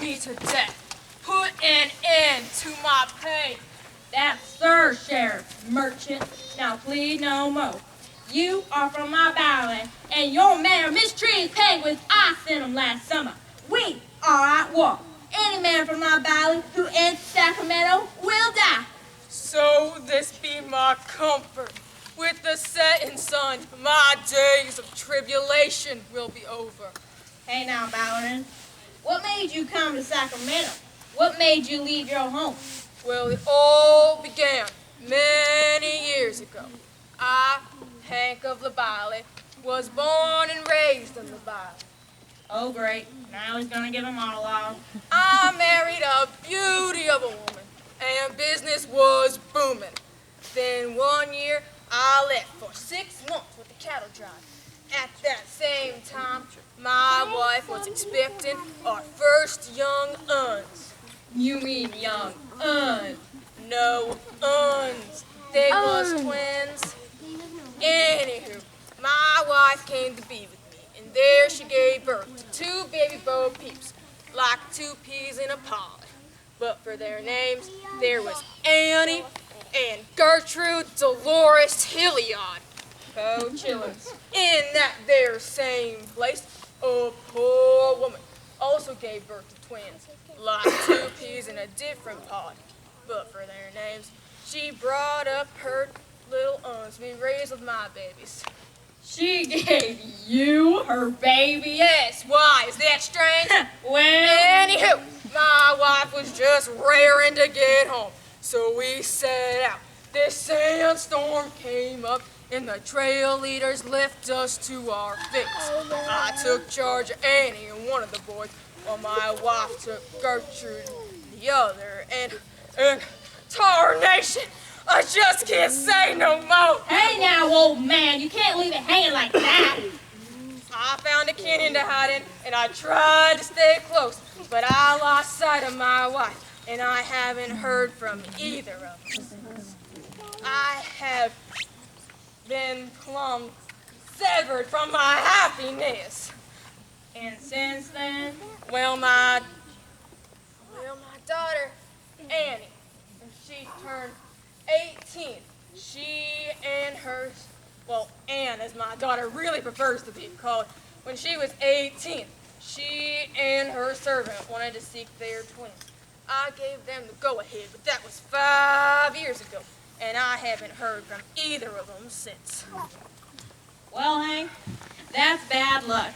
me to death. Put an end to my pay. That's Sir Sheriff, merchant. Now plead no more. You are from my valley, and your mayor mistreated penguins. I sent him last summer. We are at war. Any man from my valley who enters Sacramento will die. So this be my comfort. With the setting sun, my days of tribulation will be over. Hey now, Ballerin, what made you come to Sacramento? What made you leave your home? Well, it all began many years ago. I, Hank of the Valley, was born and raised in the Valley. Oh, great. Now he's going to give a monologue. I married a beauty of a woman, and business was booming. Then one year, I left for 6 months with the cattle drive. At that same time, my wife was expecting our first young uns. You mean young uns? No, uns. They was twins. Anywho, my wife came to be with me, and there she gave birth to 2 baby Bo Peeps, like 2 peas in a pod. But for their names, there was Annie and Gertrude Dolores Hilliard. Co-chillers. In that there same place, a poor woman also gave birth to twins, like 2 peas in a different pod. But for their names, she brought up her little uns to be raised with my babies. She gave you her baby? Yes, why? Is that strange? Well, Anywho, my wife was just raring to get home, so we set out. This sandstorm came up, and the trail leaders left us to our fate. I took charge of Annie and one of the boys, while my wife took Gertrude and the other, and tarnation, I just can't say no more. hey now, old man, you can't leave it hanging like that. I found a canyon to hide in, and I tried to stay close, but I lost sight of my wife, and I haven't heard from either of them since. I have been plumb severed from my happiness. And since then? Well, my daughter, Annie, when she turned 18, she and her, well, Anne, as my daughter really prefers to be called, when she was 18, she and her servant wanted to seek their twins. I gave them the go-ahead, but that was 5 years ago, and I haven't heard from either of them since. Well, Hank, that's bad luck.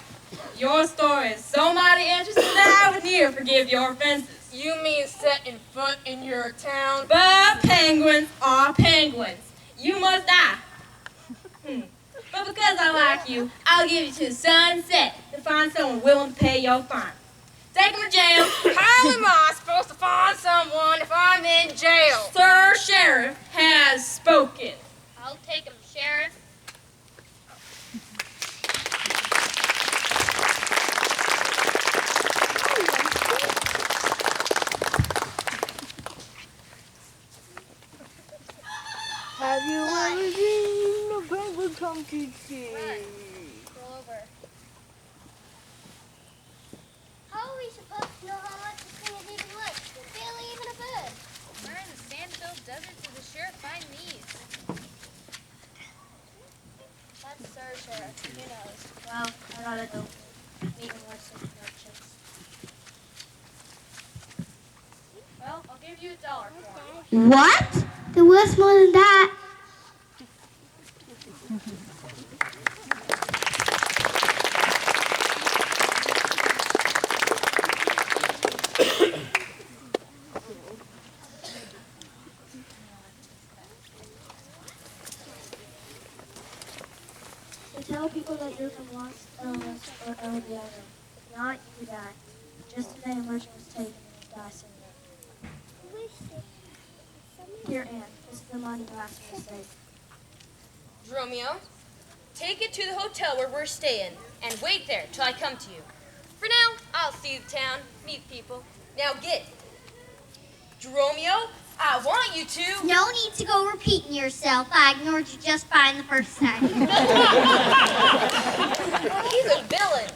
Your story is so mighty interesting that I would near forgive your offenses. You mean setting foot in your town? But penguins are penguins. You must die. But because I like you, I'll give you to the sunset to find someone willing to pay your fine. Take him to jail. How am I supposed to find someone if I'm in jail? Sir Sheriff has spoken. I'll take him, Sheriff. Have you ever seen a penguin come to sea? Roll over. How are we supposed to know how much this thing is even worth? It's barely even a bird. Where in the sand-filled deserts does the sheriff find these? That's Sir Sheriff. Who knows? Well, I gotta go meet more some merchants. Well, I'll give you $1 for it. What? They're worth more than that. So tell people that you're from Los Ellis or El Diablo. Not you die. Just today a merchant was taken and died soon. Here, Anne, this is the money you asked me to save. Romeo, take it to the hotel where we're staying and wait there till I come to you. For now, I'll see the town, meet people. Now get it. Romeo, I want you to... No need to go repeating yourself. I ignored you just fine the first time. He's a villain,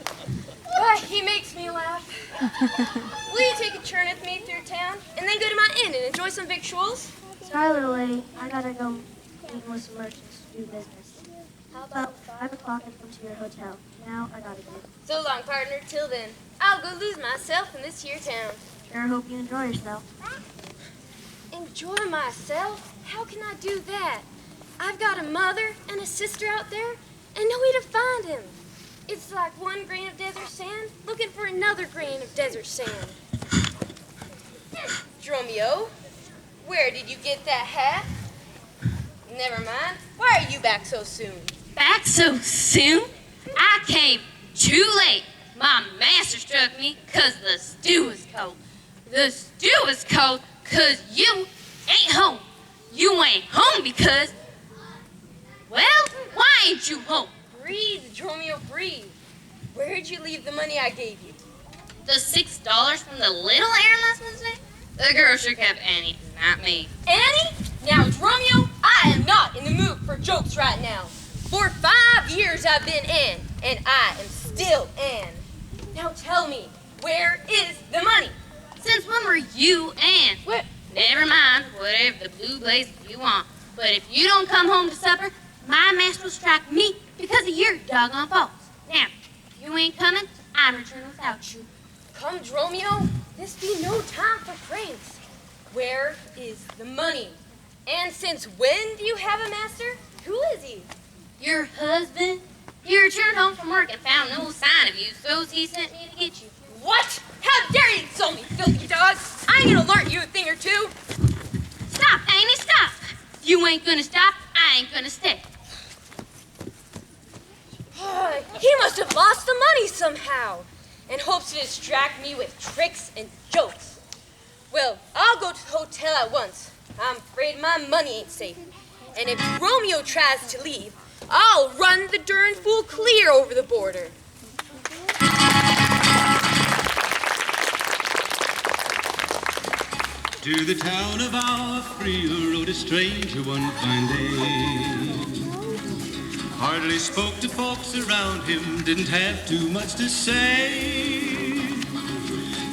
but he makes me laugh. Will you take rather late. I gotta go meet with some merchants to do business. How about 5 o'clock I come to your hotel? Now I gotta go. So long, partner. Till then, I'll go lose myself in this here town. Sure hope you enjoy yourself. Enjoy myself? How can I do that? I've got a mother and a sister out there and no way to find him. It's like one grain of desert sand looking for another grain of desert sand. Dromio, where did you get that hat? Never mind. Why are you back so soon? Back so soon? I came too late. My master struck me 'cause the stew was cold. The stew was cold 'cause you ain't home. You ain't home because, well, why ain't you home? Breathe, Dromio, breathe. Where'd you leave the money I gave you? The $6 from the little errand last Wednesday? The girl sure kept Annie, not me. Annie? Now, Dromio, I am not in the mood for jokes right now. For 5 years I've been Anne, and I am still Anne. Now tell me, where is the money? Since when were you and? What? Never mind, whatever the blue blazes you want. But if you don't come home to supper, my master will strike me because of your doggone faults. Now, if you ain't coming, I'm returning without you. Come, Dromio, this be no time for pranks. Where is the money? And since when do you have a master? Who is he? Your husband? He returned home from work and found no sign of you, so he sent me to get you. What? How dare you insult me, filthy dog? I ain't gonna learn you a thing or two. Stop, Annie, stop! If you ain't gonna stop, I ain't gonna stay. He must have lost the money somehow and hopes to distract me with tricks and jokes. Well, I'll go to the hotel at once. I'm afraid my money ain't safe. And if Romeo tries to leave, I'll run the darn fool clear over the border. To the town of our free rode a stranger one fine day. Hardly spoke to folks around him, didn't have too much to say.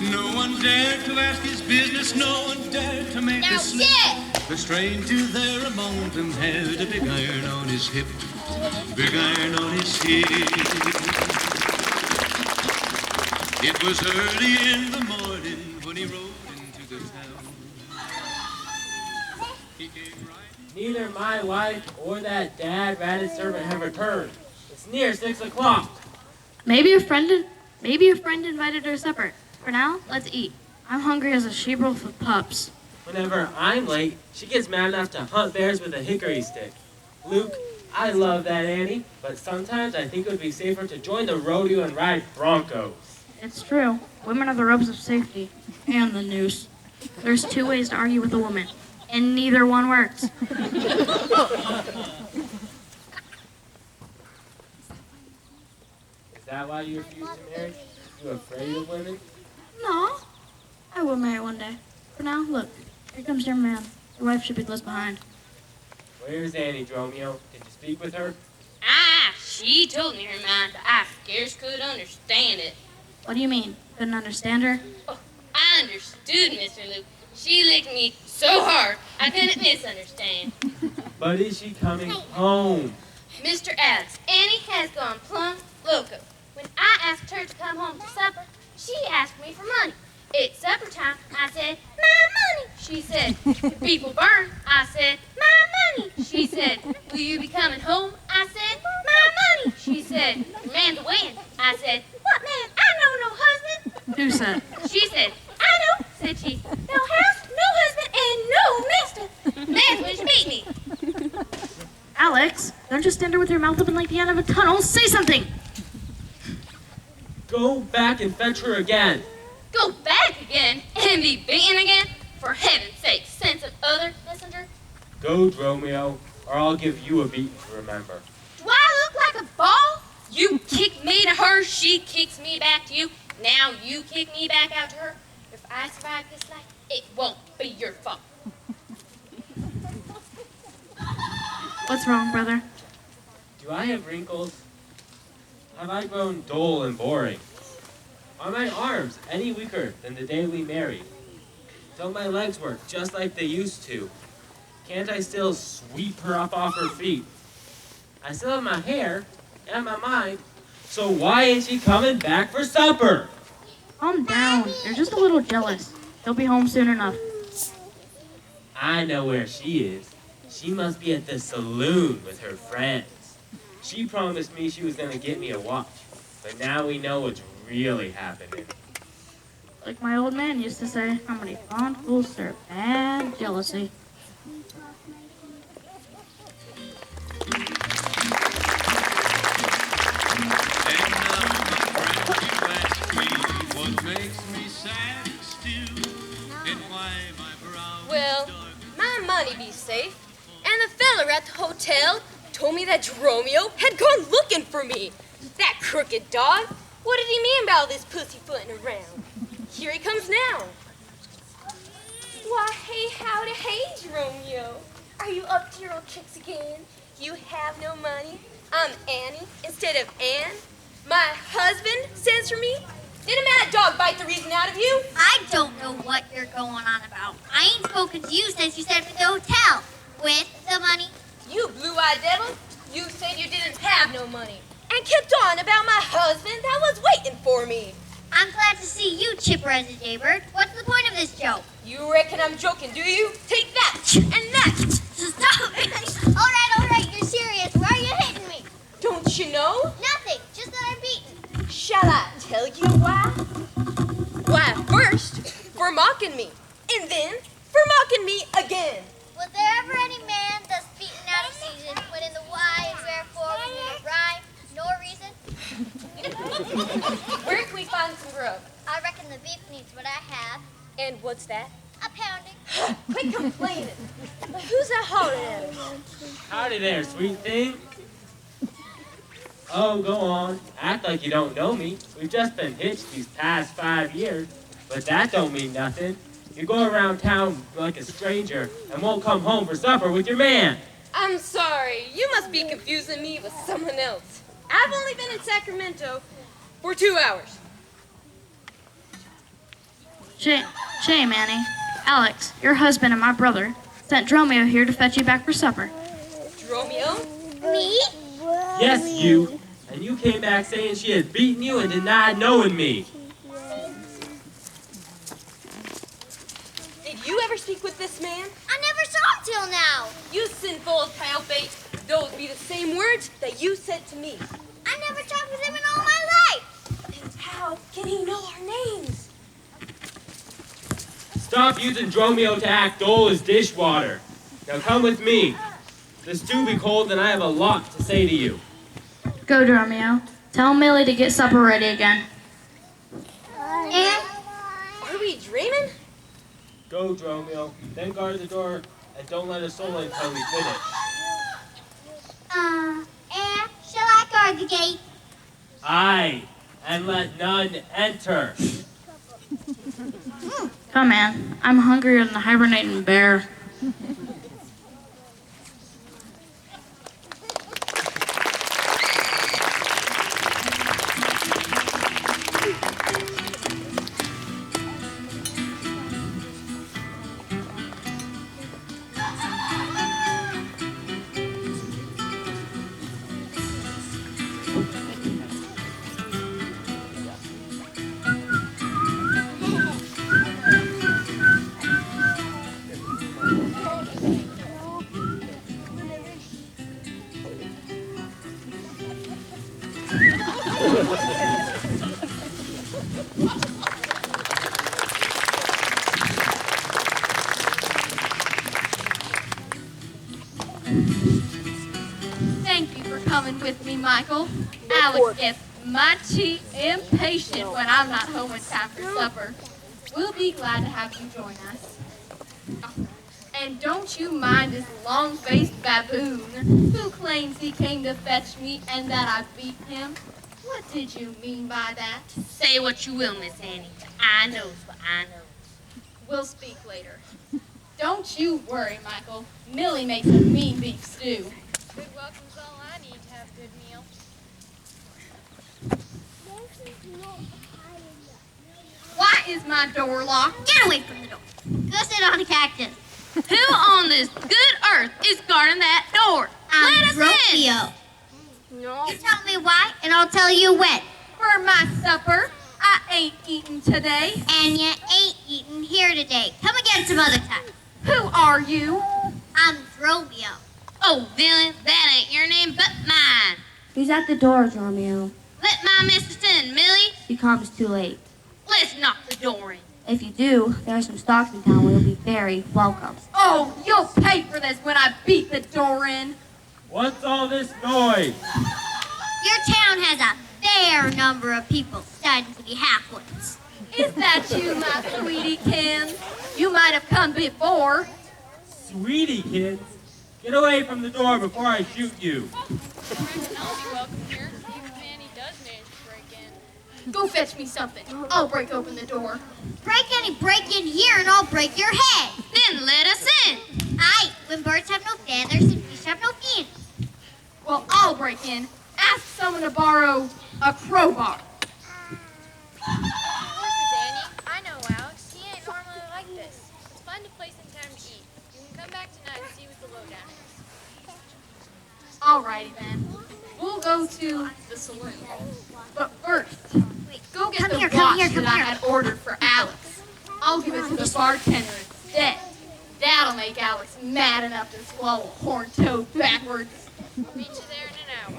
No one dared to ask his business, no one dared to make a slip. The stranger there among them had a big iron on his hip, big iron on his hip. It was early in the morning when he rode into the town. He came right. Neither my wife or that dad-ratted servant have returned. It's near 6 o'clock. Maybe your friend invited her to supper. For now, let's eat. I'm hungry as a she-wolf with pups. Whenever I'm late, she gets mad enough to hunt bears with a hickory stick. Luke, I love that Annie, but sometimes I think it would be safer to join the rodeo and ride broncos. It's true. Women are the ropes of safety. And the noose. There's 2 ways to argue with a woman, and neither one works. Is that why you refuse to marry? You afraid of women? No. I will marry one day. For now, look. Here comes your man. Your wife should be close behind. Where's Annie, Dromio? Did you speak with her? She told me her mind, but I scarce could understand it. What do you mean? Couldn't understand her? Oh, I understood, Mr. Luke. She licked me so hard, I couldn't misunderstand. But is she coming home? Mr. Alex, Annie has gone plumb loco. When I asked her to come home to supper, she asked me for money. It's supper time. I said, my money. She said, the beef will burn. I said, my money. She said, will you be coming home? I said, my money. She said, your man's away. I said, what man? I know no husband. Who said? She said, I know, said she. No house, no husband, and no master. That's when she beat me. Alex, don't just stand there with your mouth open like the end of a tunnel. Say something. Go back and fetch her again. Go back again and be beaten again? For heaven's sake, send some other messenger. Go, Dromio, or I'll give you a beating to remember. Do I look like a ball? You kick me to her, she kicks me back to you. Now you kick me back out to her. If I survive this life, it won't be your fault. What's wrong, brother? Do I have wrinkles? Have I grown dull and boring? Are my arms any weaker than the day we married? Don't my legs work just like they used to? Can't I still sweep her up off her feet? I still have my hair and my mind, so why ain't she coming back for supper? Calm down. You're just a little jealous. He'll be home soon enough. I know where she is. She must be at the saloon with her friends. She promised me she was going to get me a watch, but now we know what's really happening. Like my old man used to say, how many fond fools serve bad jealousy. And now, my friend, you ask me what makes me sad still, and why my brow is Well, dark. my money be safe. And the feller at the hotel told me that Romeo had gone looking for me. That crooked dog. What did he mean by all this pussyfooting around? Here he comes now. Why, hey, howdy, hey, Romeo. Are you up to your old tricks again? You have no money? I'm Annie instead of Anne. My husband sends for me. Did a mad dog bite the reason out of you? I don't know what you're going on about. I ain't spoken to you since you sent me to the hotel. With the money? You blue-eyed devil. You said you didn't have no money. And kept on about my husband that was waiting for me. I'm glad to see you, chipper as a jaybird. What's the point of this joke? You reckon I'm joking, do you? Take that and that. Stop it! All right, you're serious. Why are you hitting me? Don't you know? Nothing, just that I'm beaten. Shall I tell you why? Why, first, for mocking me. And then, for mocking me again. Was there ever any man that's beaten out of season when in the why and wherefore we need a rhyme, nor reason? Where can we find some grub? I reckon the beef needs what I have. And what's that? A pounding. Quit complaining. Who's that hollering at us? Howdy there, sweet thing. Oh, go on. Act like you don't know me. We've just been hitched these past 5 years. But that don't mean nothing. You go around town like a stranger and won't come home for supper with your man. I'm sorry. You must be confusing me with someone else. I've only been in Sacramento for 2 hours. Shame, Annie. Alex, your husband and my brother, sent Romeo here to fetch you back for supper. Romeo? Me? Yes, you. And you came back saying she had beaten you and denied knowing me. Did you ever speak with this man? I never saw him till now. You sinful old pale-bait. Those be the same words that you said to me. I never talked with him in all my life. Then how can he know our names? Stop using Dromio to act dull as dishwater. Now come with me. The stew be cold and I have a lot to say to you. Go, Romeo. Tell Millie to get supper ready again. And Are we dreaming? Go, Dromio. Then guard the door and don't let a soul in until we finish. and shall I guard the gate? Aye, and let none enter. Come, Ann. I'm hungrier than a hibernating bear. Thank you for coming with me, Michael. Alex gets mighty impatient when I'm not home in time for supper. We'll be glad to have you join us. And don't you mind this long-faced baboon who claims he came to fetch me and that I beat him? What did you mean by that? Say what you will, Miss Annie. I knows what I knows. We'll speak later. Don't you worry, Michael. Millie makes a mean beef stew. Good welcome's all I need to have a good meal. Why is my door locked? Get away from the door. Go sit on a cactus. Who on this good earth is guarding that door? I'm Let us in. Romeo. You tell me why, and I'll tell you when. For my supper, I ain't eating today. And you ain't eating here today. Come again some other time. Who are you? I'm Romeo. Oh, villain, that ain't your name but mine. Who's at the doors, Romeo? Let my mistress in, Millie. She comes too late. Let's knock the door in. If you do, there are some stocks in town where you'll be very welcome. Oh, you'll pay for this when I beat the door in. What's all this noise? Your town has a fair number of people studying to be halfwits. Is that you, my sweetie Ken? You might have come before. Sweetie kids, get away from the door before I shoot you. Welcome here. Even Fanny does manage to break in. Go fetch me something. I'll break open the door. Break in here and I'll break your head. Then let us in. Aye, when birds have no feathers and fish have no fins. Well, I'll break in. Ask someone to borrow a crowbar. Horses, Annie. I know Alex. He ain't normally like this. Let's find a place in town to eat. You can come back tonight and see what the lowdown is. Alrighty then. We'll go to the saloon. But first, go get the watch that I had ordered for Alex. I'll give it to the bartender instead. That'll make Alex mad enough to swallow a horn toad backwards. Meet you there in an hour.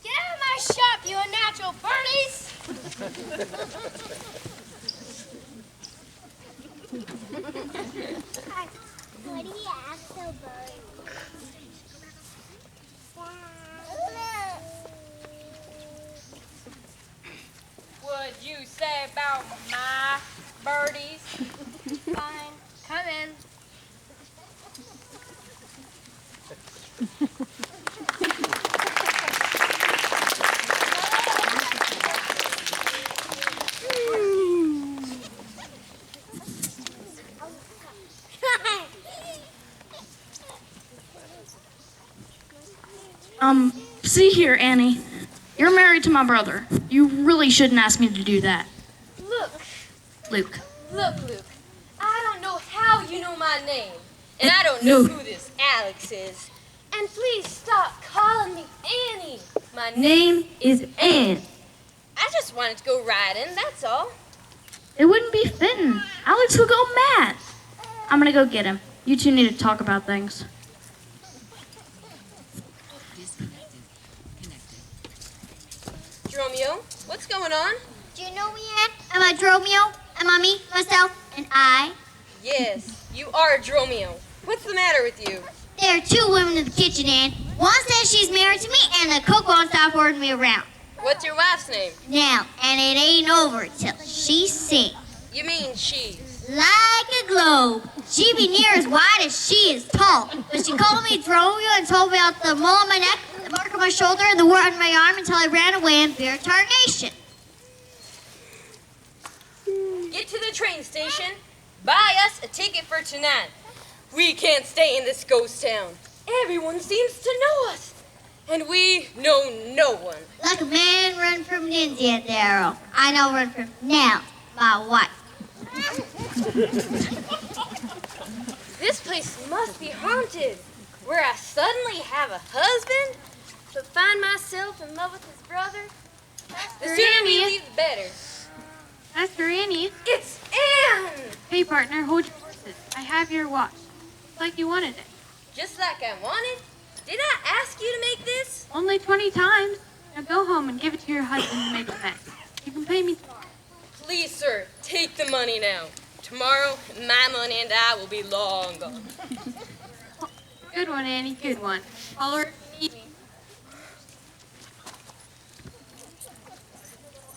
Get out of my shop, you unnatural birdies! What do you ask so bird? What'd you say about my birdies? Fine. Come in. See here, Annie. You're married to my brother. You really shouldn't ask me to do that. Look, Luke. Luke. I don't know how you know my name. And I don't know who this Alex is. And please stop calling me Annie. My name is Ann. I just wanted to go riding, that's all. It wouldn't be fitting. Alex will go mad. I'm gonna go get him. You two need to talk about things. Romeo, what's going on? Do you know me, Ann? Am I Dromio? Am I me, myself, and I? Yes, you are Dromio. What's the matter with you? There are two women in the kitchen, Ann. One says she's married to me, and the cook won't stop ordering me around. What's your wife's name? Now, and it ain't over till she sings. You mean she's? Like a globe. She be near as wide as she is tall. But she called me Dromio and told me about the mole on my neck, the mark on my shoulder, and the wart on my arm until I ran away in fear of tarnation. Get to the train station, buy us a ticket for tonight. We can't stay in this ghost town. Everyone seems to know us, and we know no one. Like a man run from an Indian arrow. I know run from now, my wife. This place must be haunted, where I suddenly have a husband, but find myself in love with his brother. The sooner we leave, the better. Master Annie. It's Anne! Hey, partner, hold your horses. I have your watch. It's like you wanted it. Just like I wanted? Did I ask you to make this? Only 20 times. Now go home and give it to your husband to make it next. You can pay me tomorrow. Please, sir, take the money now. Tomorrow, my money and I will be long gone. Good one, Annie. Good one. Holler if you need me.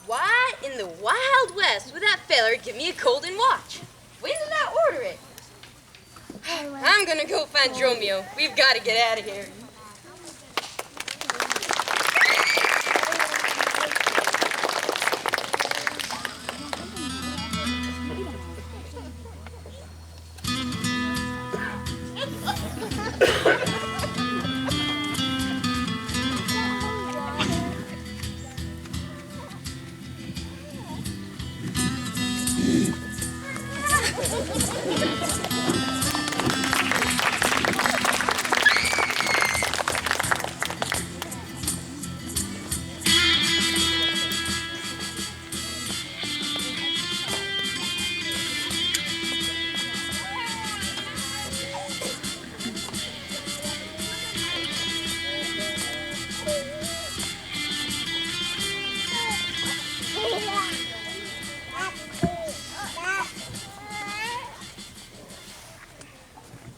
Why in the Wild West would that feller give me a golden watch? When did I order it? I'm gonna go find Dromio. We've got to get out of here.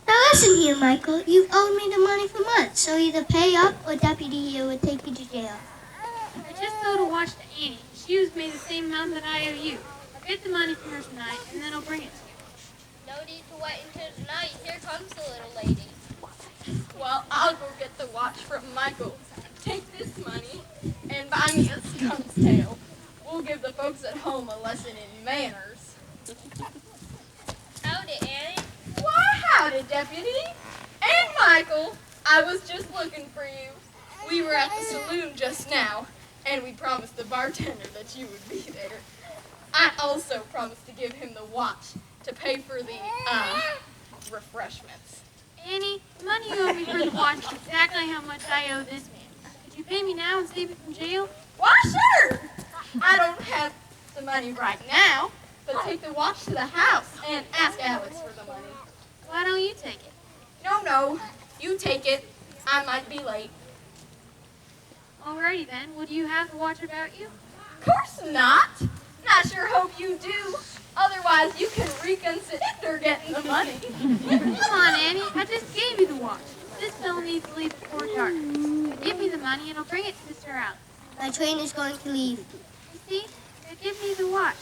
Now listen here, Michael. You've owed me the money for months, so either pay up or Deputy here would take you to jail. I just sold a watch to Annie. She owes me the same amount that I owe you. I'll get the money from her tonight, and then I'll bring it to you. No need to wait until tonight. Here comes the little lady. Well, I'll go get the watch from Michael. Take this money and buy me a skunk's tail. We'll give the folks at home a lesson in manners. Howdy, Annie. Why, howdy, Deputy. And Michael, I was just looking for you. We were at the saloon just now, and we promised the bartender that you would be there. I also promised to give him the watch to pay for the, refreshments. Annie, the money you owe me for the watch is exactly how much I owe this man. Could you pay me now and save me from jail? Why, sure. I don't have the money right now, but take the watch to the house and ask Alex for the money. Why don't you take it? No, you take it. I might be late. Alrighty then. Would you have the watch about you? Of course not. I sure hope you do. Otherwise, you can reconsider getting the money. Come on, Annie. I just gave you the watch. This bill needs to leave before dark. So give me the money and I'll bring it to Mr. Alex. My train is going to leave. You see? Now give me the watch.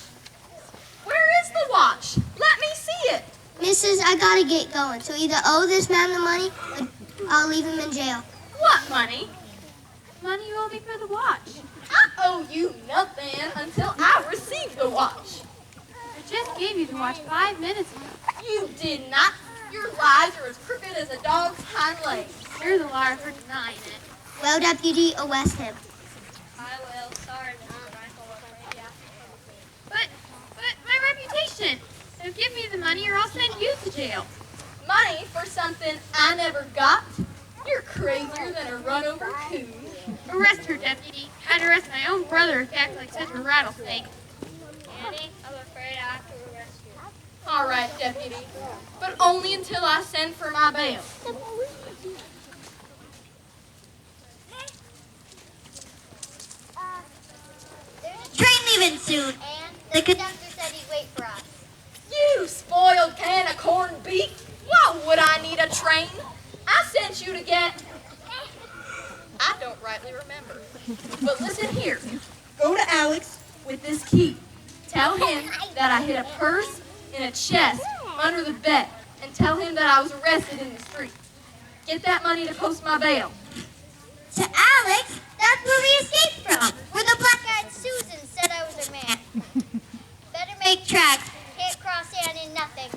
Where is the watch? Let me see it. Mrs., I gotta get going, so either owe this man the money or I'll leave him in jail. What money? Money you owe me for the watch. I owe you nothing until I receive the watch. I just gave you the watch 5 minutes ago. You did not. Your lies are as crooked as a dog's hind legs. You're the liar for denying it. Well, Deputy, arrest him. I will. Sorry, Mr. Michael. But my reputation. So give me the money or I'll send you to jail. Money for something I never got? You're crazier than a run-over coon. Arrest her, Deputy. I'd arrest my own brother if he acted like such a rattlesnake. Annie, I'm afraid I have to arrest you. All right, Deputy, but only until I send for my bail. Train leaving soon. And The the conductor said he'd wait for us. You spoiled can of corned beef. What would I need a train? I sent you to get... I don't rightly remember. But listen here. Go to Alex with this key. Tell him that I hid a purse in a chest under the bed. And tell him that I was arrested in the street. Get that money to post my bail. To Alex? That's where we escaped from. Where the black-eyed Susan said I was her man. Better make tracks. Can't cross sand in nothing.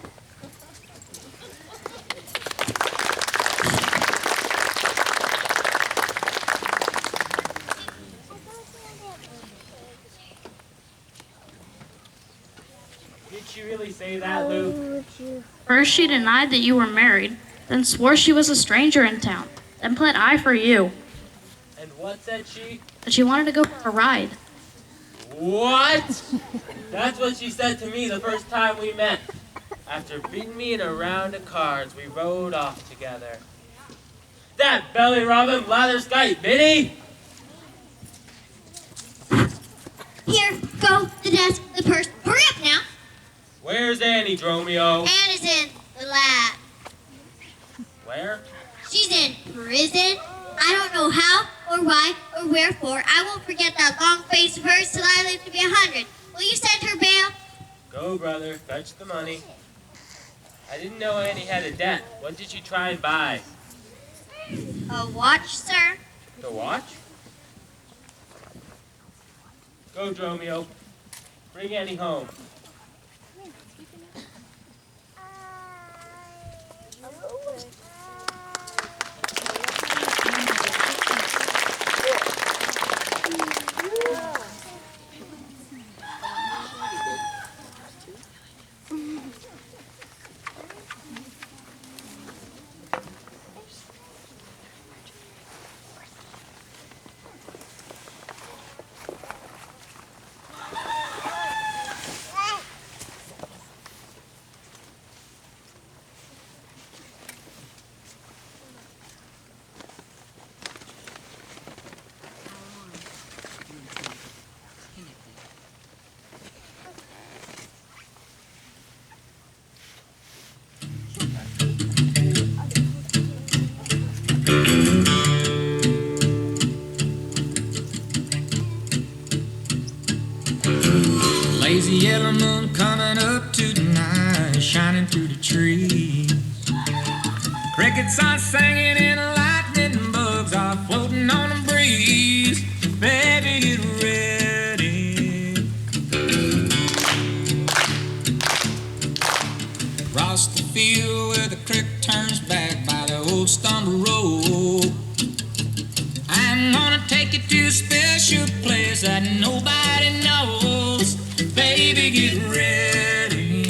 Did she really say that, Luke? First she denied that you were married, then swore she was a stranger in town, then pled I for you, And what said she? that she wanted to go for a ride. What? That's what she said to me the first time we met. After beating me in a round of cards, we rode off together. That belly robin blatherskite, Biddy! Here, go, the desk, the purse. Hurry up now. Where's Annie, Dromio? Anne is in the lab. Where? She's in prison. I don't know how or why or wherefore. I won't forget that long face of hers till I live to be 100. Will you send her bail? Go, brother. Fetch the money. I didn't know Annie had a debt. What did you try and buy? A watch, sir. The watch? Go, Dromio. Bring Annie home. Lazy yellow moon coming up tonight, shining through the trees. Crickets are singing and lightning bugs are floating on the breeze. Baby, get ready. Across the field where the creek turns back by the old stumble road, I'm gonna take you to a special place that nobody knows. Baby, get ready.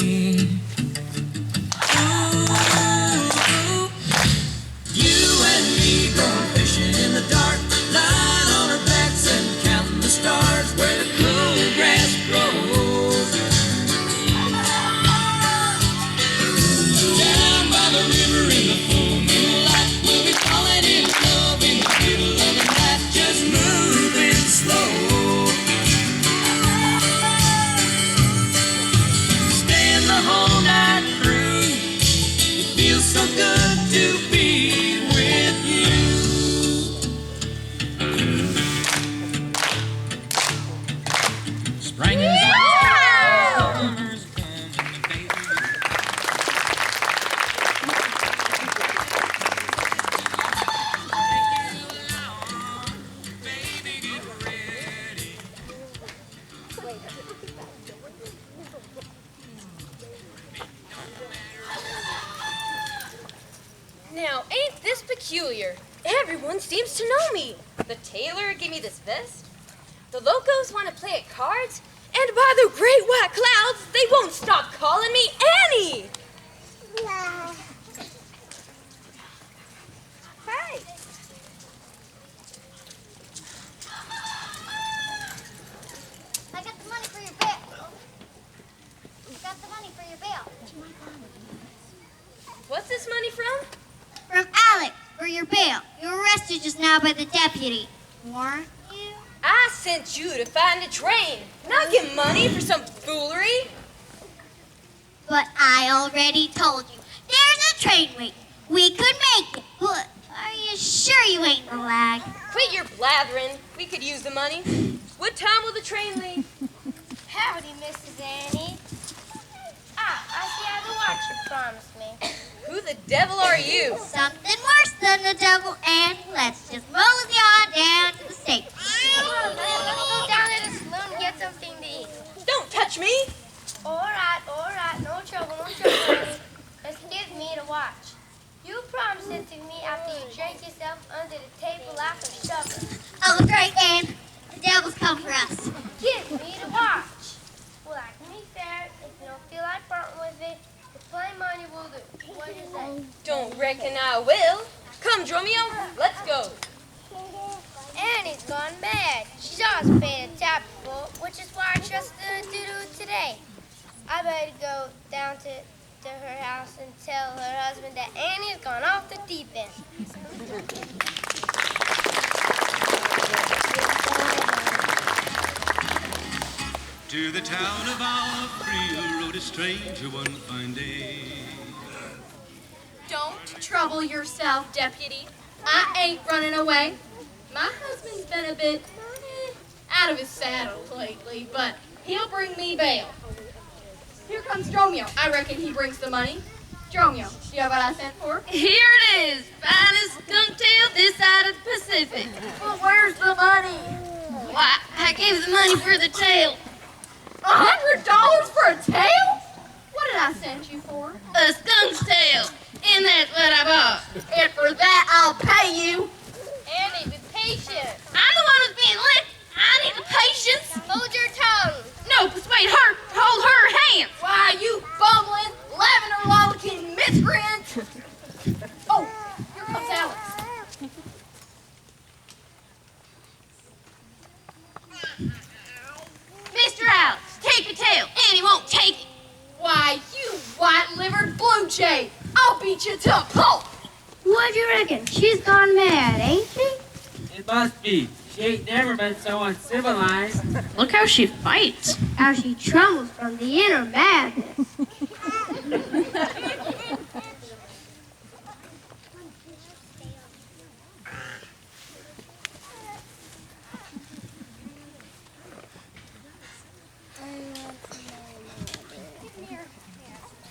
Ooh, you and me going fishing in the dark, lying on our backs and counting the stars where the cool grass grows. Down by the river in the full moonlight, we'll be falling in love in the middle of the night, just moving slow. Staying the whole night through, it feels so good to be with you. Spring is on, summer's coming, baby. Now, ain't this peculiar? Everyone seems to know me. The tailor gave me this vest. The locos want to play at cards. And by the great white clouds, they won't stop calling me Annie. Hey. I got the money for your bail. Got the money for your bail. What's this money from? From Alec for your bail. You were arrested just now by the deputy. Weren't you? I sent you to find a train, not get money for some foolery. But I already told you. There's a train waiting. We could make it. But are you sure you ain't in the lag? Quit your blathering. We could use the money. What time will the train leave? Howdy, Mrs. Annie. I see how the watch you promised me. Who the devil are you? Something worse than the devil, and let's just mosey on down to the state. Let's go down to the saloon and get something to eat. Don't touch me. All right, no trouble, Annie. Just give me the watch. You promised it to me after you drank yourself under the table like a shovel. Oh, that's right, Anne. The devil's come for us. Give me the watch. Well, I can be fair. If you don't feel like parting with it, the plain money will do. What do you say? Don't reckon I will. Come, Dromio, let's go. Annie's gone mad. She's always paid a tab before, which is why I trusted her to do it today. I better go down to her house and tell her husband that Annie's gone off the deep end. To the town of our free rode a stranger one fine day. Don't trouble yourself, deputy. I ain't running away. My husband's been a bit out of his saddle lately, but he'll bring me bail. Here comes Dromio. I reckon he brings the money. Dromio, do you have what I sent for? Here it is. Finest skunk tail this side of the Pacific. Well, where's the money? Why, I gave the money for the tail. $100 for a tail? What did I send you for? A skunk's tail. And that's what I bought. And for that, I'll pay you. Annie, be patient. I'm the one who's being licked. I need the patience. Hold your tongue. No, persuade her to hold her hand. Why, you bumbling, lavender lollocking miscreant. Oh, here comes Alex. Mr. Alex, take the tail. Annie won't take it. Why, you white-livered blue jay. I'll beat you to a pulp. What do you reckon? She's gone mad, ain't she? It must be. She ain't never been so uncivilized. Look how she fights. How she trembles from the inner madness.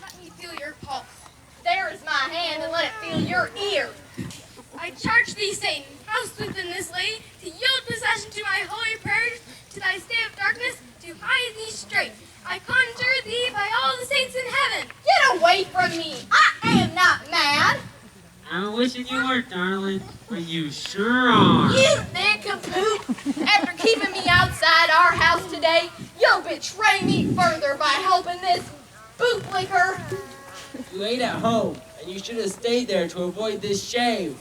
Let me feel your pulse. There is my hand, and let it feel your ear. I charge thee, Satan, housed within this lady, to yield possession to my holy prayers, to thy state of darkness, to hide thee straight. I conjure thee by all the saints in heaven. Get away from me. I am not mad. I'm wishing you were, darling, but you sure are. You nincompoop. After keeping me outside our house today, you'll betray me further by helping this bootlicker. You ate at home, and you should have stayed there to avoid this shame.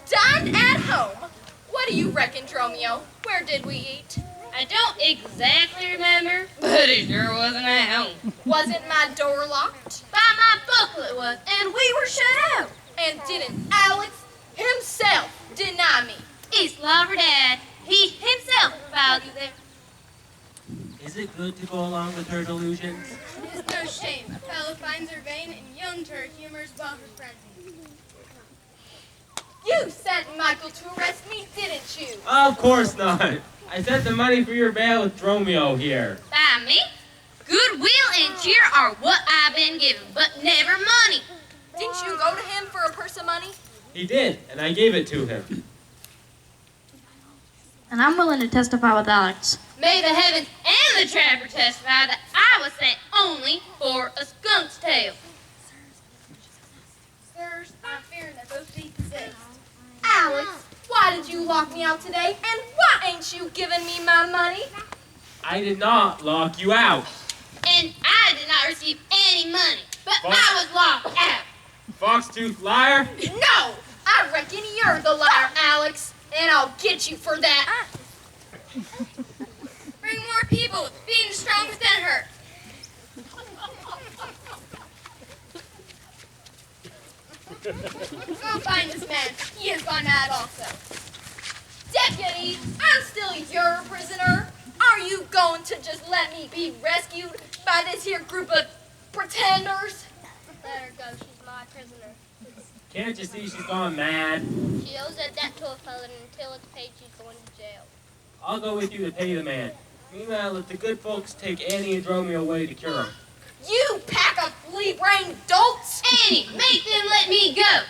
Dined at home. What do you reckon, Dromio? Where did we eat? I don't exactly remember, but it sure wasn't at home. Wasn't my door locked? By my booklet was, and we were shut out. And didn't Alex himself deny me? It's Lover Dad. He himself filed you there. Is it good to go along with her delusions? It is no shame. A fellow finds her vain and young to her humors while her frenzy. You sent Michael to arrest me, didn't you? Of course not. I sent the money for your bail with Dromio here. By me? Goodwill and cheer are what I've been given, but never money. Didn't you go to him for a purse of money? He did, and I gave it to him. And I'm willing to testify with Alex. May the heavens and the trapper testify that I was sent only for a skunk's tail. Sirs, I fear that both be possessed. Alex, why did you lock me out today? And why ain't you giving me my money? I did not lock you out. And I did not receive any money, but I was locked out. Fox-toothed liar. No! I reckon you're the liar, Alex, and I'll get you for that. Bring more people, being strong within her. Go find this man. He has gone mad also. Deputy, I'm still your prisoner. Are you going to just let me be rescued by this here group of pretenders? Let her go. She's my prisoner. Can't you see she's gone mad? She owes a debt to a felon, and until it's paid, she's going to jail. I'll go with you to pay the man. Meanwhile, let the good folks take Annie and Dromio away to cure him. You pack of flea-brained dolts! Annie, make them let me go.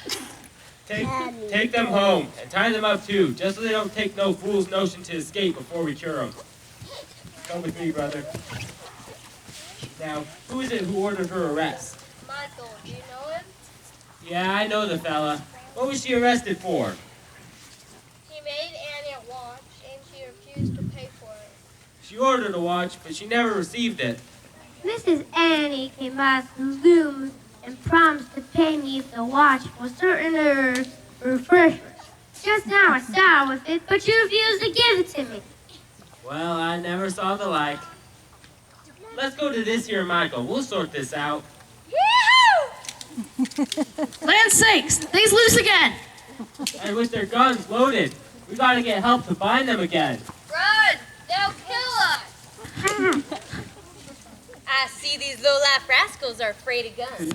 Take them home, and tie them up too, just so they don't take no fool's notion to escape before we cure them. Come with me, brother. Now, who is it who ordered her arrest? Michael, do you know him? Yeah, I know the fella. What was she arrested for? He made Annie a watch, and she refused to pay for it. She ordered a watch, but she never received it. Mrs. Annie came by some looms and promised to pay me if the watch was certain refreshments. Just now I saw with it, but you refused to give it to me. Well, I never saw the like. Let's go to this here Michael. We'll sort this out. Land sakes, things loose again. And with their guns loaded, we gotta get help to bind them again. Run! They'll kill us! I I see these low-life rascals are afraid of guns.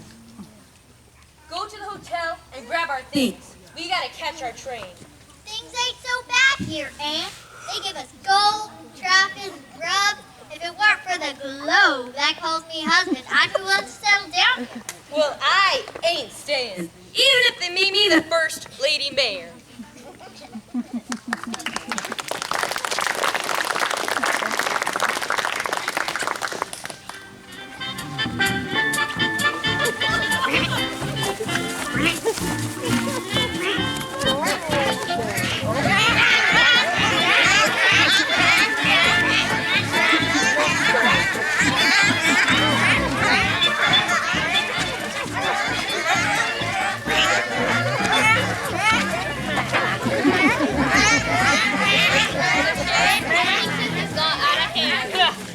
Go to the hotel and grab our things. We gotta catch our train. Things ain't so bad here, Aunt. They give us gold, trophies, grub. If it weren't for the globe that calls me husband, I'd be willing to settle down here. Well, I ain't staying, even if they made me the first lady mayor.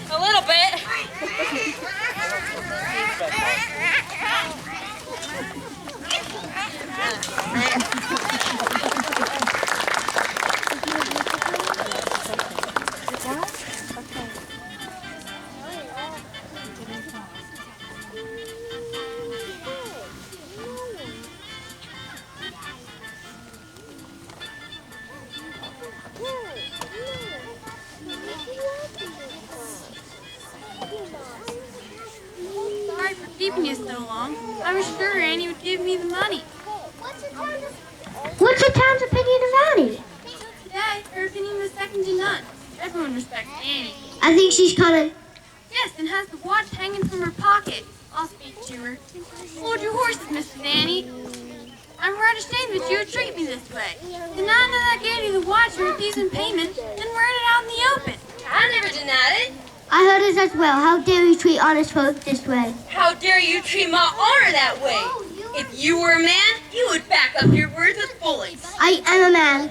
A little bit. Sorry for keeping you so long. I was sure Annie would give me the money. What's your town's opinion of Annie? Today, her opinion was second to none. Everyone respects Annie. I think she's kind of... Yes, and has the watch hanging from her pocket. I'll speak to her. Hold your horses, Mrs. Annie. I'm right ashamed that you would treat me this way. Deny that I gave you the watch for a decent payment, then wear it out in the open. I never denied it. I heard it as well. How dare you treat honest folk this way? How dare you treat my honor that way? If you were a man, you would back up your words with bullets. I am a man.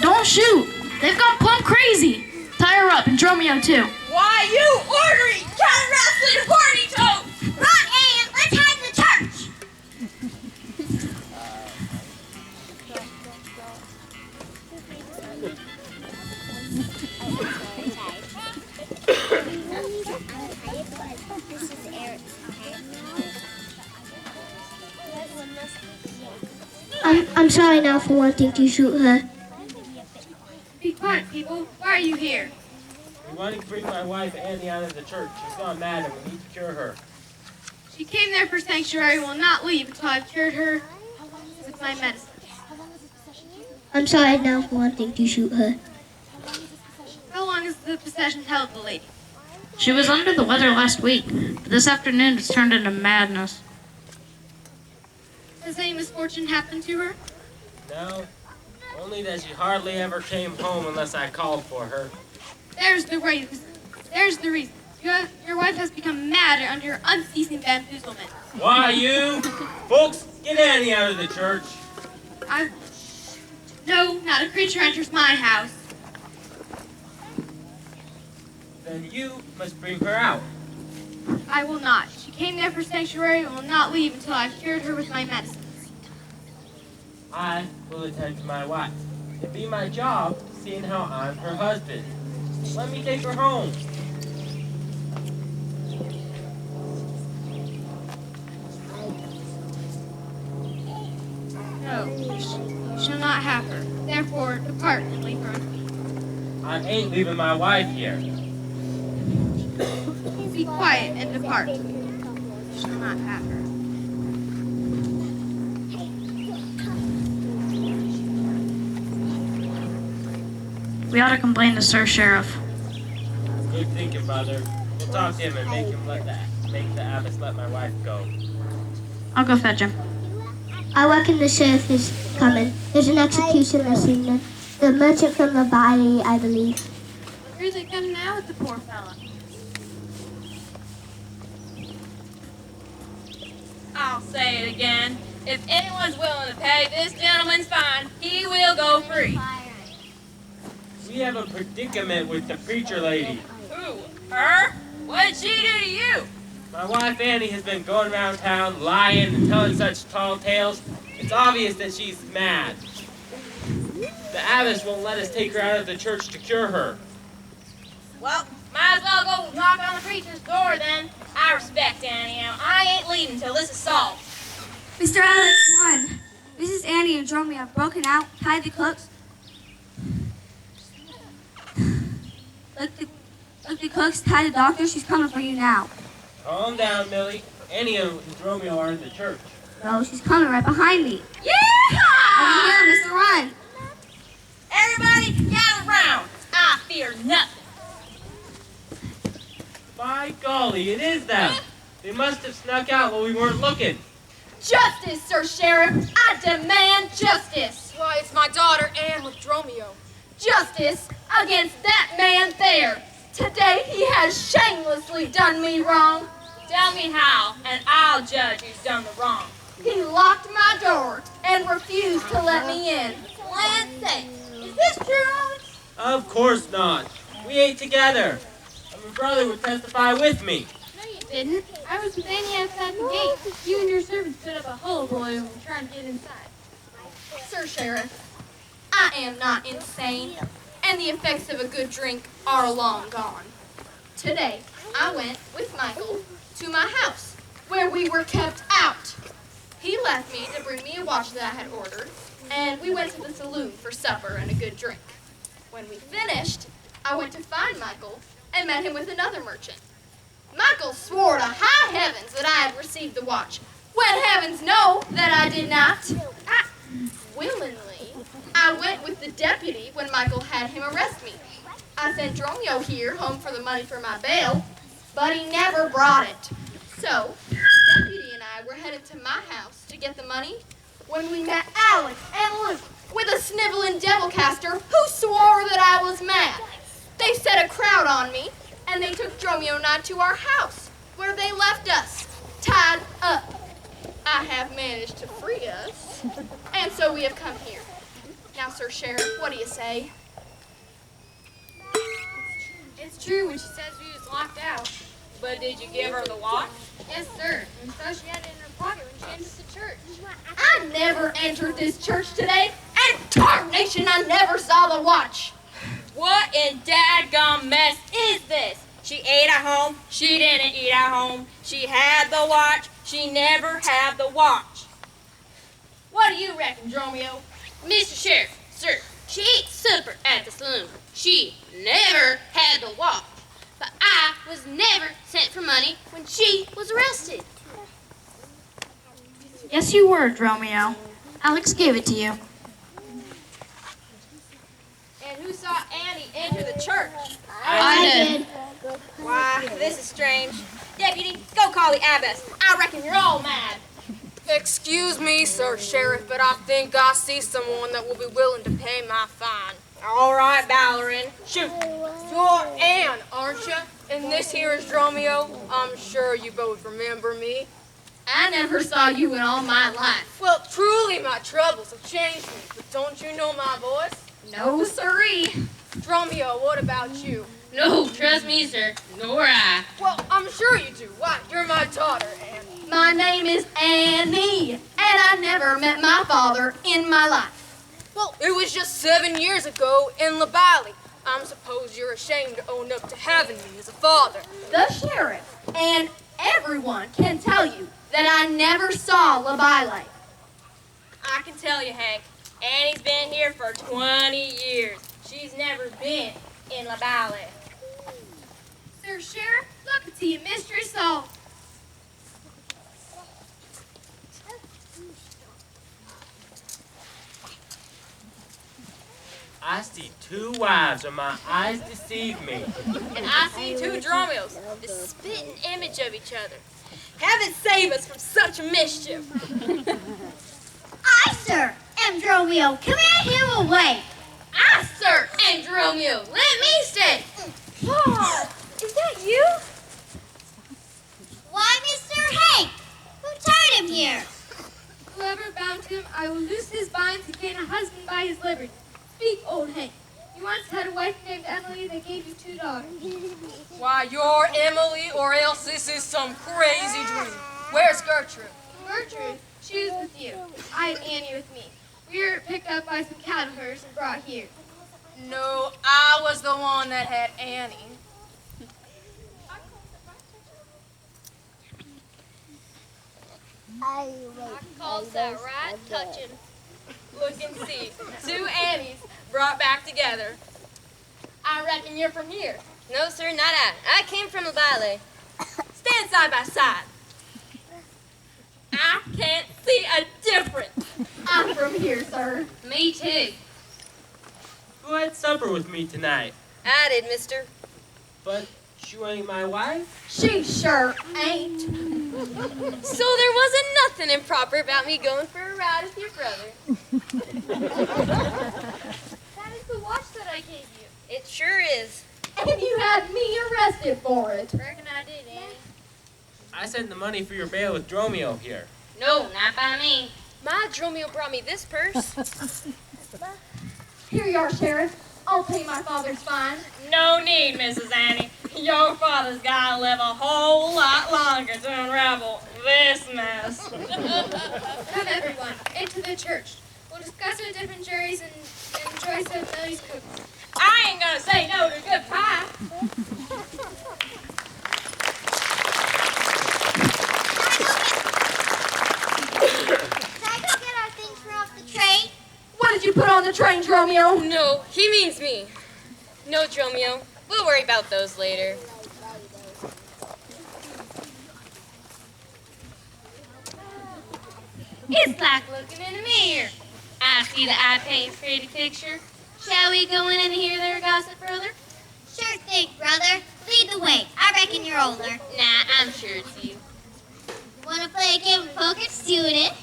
Don't shoot. They've gone plumb crazy. Tie her up and Dromio too. Why, you ornery, cat-wrestling horny toad! Run, Aunt! Let's hide in the church! I'm sorry now for wanting to shoot her. Be quiet, people. Why are you here? We want to bring my wife Annie out of the church. She's gone mad and we need to cure her. She came there for sanctuary and will not leave until I've cured her with my medicine. I'm sorry now for wanting to shoot her. How long has the procession held the lady? She was under the weather last week, but this afternoon it's turned into madness. Has any misfortune happened to her? No, only that she hardly ever came home unless I called for her. There's the reason. There's the reason. Your wife has become mad under your unceasing bamboozlement. Why, you? Folks, get Annie out of the church. No, not a creature enters my house. Then you must bring her out. I will not. She came there for sanctuary and will not leave until I've cured her with my medicines. I will attend to my wife. It'd be my job, seeing how I'm her husband. Let me take her home. No, you shall not have her. Therefore, depart and leave her unto me. I ain't leaving my wife here. Be quiet and depart. You shall not have her. We ought to complain to Sir Sheriff. Good thinking, Mother. We'll talk to him and make the abbess let my wife go. I'll go fetch him. I reckon the sheriff is coming. There's an execution this evening. The merchant from the body, I believe. Where's it come now with the poor fella? I'll say it again. If anyone's willing to pay this gentleman's fine, he will go free. We have a predicament with the preacher lady. Who? Her? What'd she do to you? My wife Annie has been going around town lying and telling such tall tales. It's obvious that she's mad. The abbess won't let us take her out of the church to cure her. Well, might as well go knock on the preacher's door then. I respect Annie now. I ain't leaving till this is solved. Mr. Alex, run. Mrs. Annie and Dromey have broken out, tied the cooks. Look, the cooks, tied the doctor. She's coming for you now. Calm down, Millie. Annie and Romeo are in the church. No, she's coming right behind me. Yeah! Over here, Mr. Run. Everybody gather round. I fear nothing. By golly, it is them. They must have snuck out while we weren't looking. Justice, Sir Sheriff. I demand justice. Why, it's my daughter Anne with Dromio. Justice against that man there. Today he has shamelessly done me wrong. Tell me how, and I'll judge who's done the wrong. He locked my door and refused to let me in. Land sakes, is this true, Alex? Of course not. We ate together. And my brother would testify with me. No, you didn't. I was with Annie outside the gate. You and your servants put up a hullabaloo and trying to get inside. Sir Sheriff, I am not insane, and the effects of a good drink are long gone. Today, I went with Michael to my house, where we were kept out. He left me to bring me a watch that I had ordered, and we went to the saloon for supper and a good drink. When we finished, I went to find Michael and met him with another merchant. Michael swore to high heavens that I had received the watch, when heavens know that I did not. Willingly, I went with the deputy when Michael had him arrest me. I sent Dromio here home for the money for my bail, but he never brought it. So, the deputy and I were headed to my house to get the money when we met Alex and Luke with a sniveling devil-caster who swore that I was mad. They set a crowd on me, and they took Dromio and I to our house, where they left us, tied up. I have managed to free us, and so we have come here. Now, Sir Sheriff, what do you say? It's true when she says we was locked out. But did you give her the watch? Yes, sir. And so she had it in her pocket when she entered the church. I never entered this church today, and tarnation, I never saw the watch. What in dadgum mess is this? She ate at home, she didn't eat at home. She had the watch, she never had the watch. What do you reckon, Dromio? Mr. Sheriff, sir, she ate supper at the saloon. She never had the watch. But I was never sent for money when she was arrested. Yes, you were, Dromio. Alex gave it to you. And who saw Annie enter the church? I did. Why, this is strange. Deputy, go call the abbess. I reckon you're all mad. Excuse me, Sir Sheriff, but I think I see someone that will be willing to pay my fine. All right, Ballerin, shoot. You're Anne, aren't you? And this here is Dromio. I'm sure you both remember me. I never saw you in all my life. Well, truly my troubles have changed me, but don't you know my voice? No, sirree. Dromio, what about you? No, trust me, sir, nor I. Well, I'm sure you do. Why, you're my daughter, Anne. My name is Annie, and I never met my father in my life. Well, it was just 7 years ago in La Valley. I'm suppose you're ashamed to own up to having me as a father. The sheriff and everyone can tell you that I never saw La Valley. I can tell you, Hank, Annie's been here for 20 years. She's never been in La Valley. Sir Sheriff, look at you, Mistress Salt. I see two wives, or my eyes deceive me. And I see two Dromios, the spitting image of each other. Heaven save us from such mischief. I, sir, am Dromio. Command him away. I, sir, am Dromio. Let me stay. Oh, is that you? Why, Mr. Hank? Who tied him here? Whoever bound him, I will loose his bonds and gain a husband by his liberty. Speak, old Hank. You once had a wife named Emily that gave you 2 daughters. Why, you're Emily, or else this is some crazy dream. Where's Gertrude? Gertrude, she is with you. I have Annie with me. We were picked up by some cattle herders and brought here. No, I was the one that had Annie. I calls that right touching. Look and see. Two Annies brought back together. I reckon you're from here. No, sir, not I. I came from a ballet. Stand side by side. I can't see a difference. I'm from here, sir. Me too. Who had supper with me tonight? I did, mister. But you ain't my wife? She sure ain't. So there wasn't nothing improper about me going for a ride with your brother. That is the watch that I gave you. It sure is. And you had me arrested for it. Reckon I did, Annie. I sent the money for your bail with Dromio here. No, not by me. My Dromio brought me this purse. Here you are, Sheriff. I'll pay my father's fine. No need, Mrs. Annie. Your father's got to live a whole lot longer to unravel this mess. Come, everyone, into the church. We'll discuss the different juries and enjoy some of Millie's cookies. I ain't gonna say no to good pie. Can I go get our things from off the train? What did you put on the train, Dromio? No, he means me. No, Dromio. We'll worry about those later. It's like looking in a mirror. I see that I paint a pretty picture. Shall we go in and hear their gossip, brother? Sure thing, brother. Lead the way. I reckon you're older. Nah, I'm sure it's you. Want to play a game of poker? Let's do it.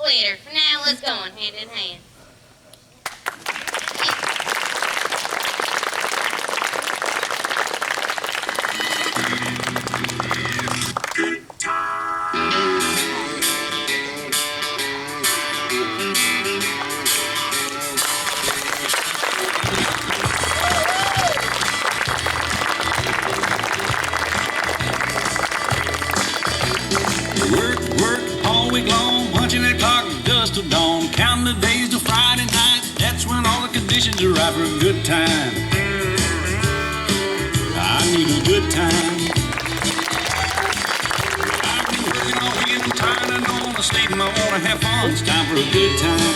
Later. For now, let's go on hand in hand. Work all week long, punching that clock dust till dawn, counting the days till Friday night. That's when all the conditions are right for a good time. I need a good time. I've been working all week and tired. I don't want to sleep and I want to have fun. It's time for a good time.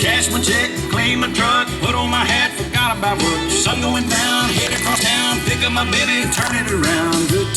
Cash my check, claim my truck, put on my hat, forgot about work. Sun going down, head across town, pick up my baby, turn it around. Good